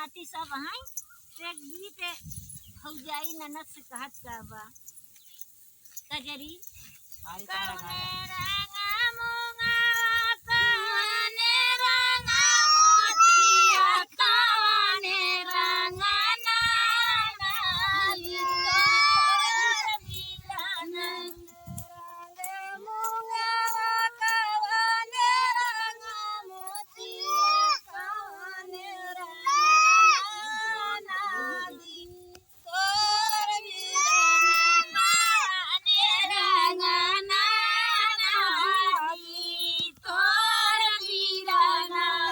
नाती सब हैं एक गीत फौजाई ननद से कहत का बा कजरी कौने रंगा मुंगा कौने रंगा मोतिया कौने रंगा नाली तोर मिलन रंगा मुंगा कौने रंगा मोतिया कौने रंगा नाली तोर मिलन रंगा नाली तोर मिलन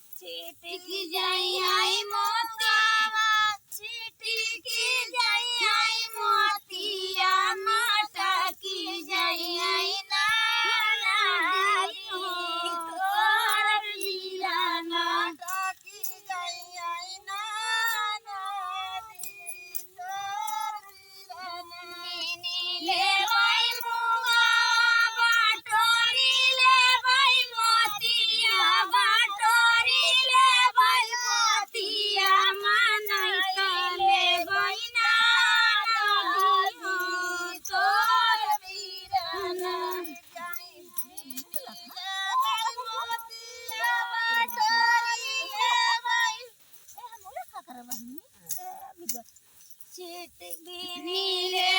की जाई आई मोतिया चीटी की जाई आई मोतिया माता की जाई आई नाली तोर मिलन माता की जाई आई नाली तोर मिलन ले भाई मुंगा बाटोरी ले भाई मोतिया बाटोरी ले भाई मोतिया मानई ले भाई नाली तोर मिलन मोतिया बाटोरी ले भाई चिट बिनी ले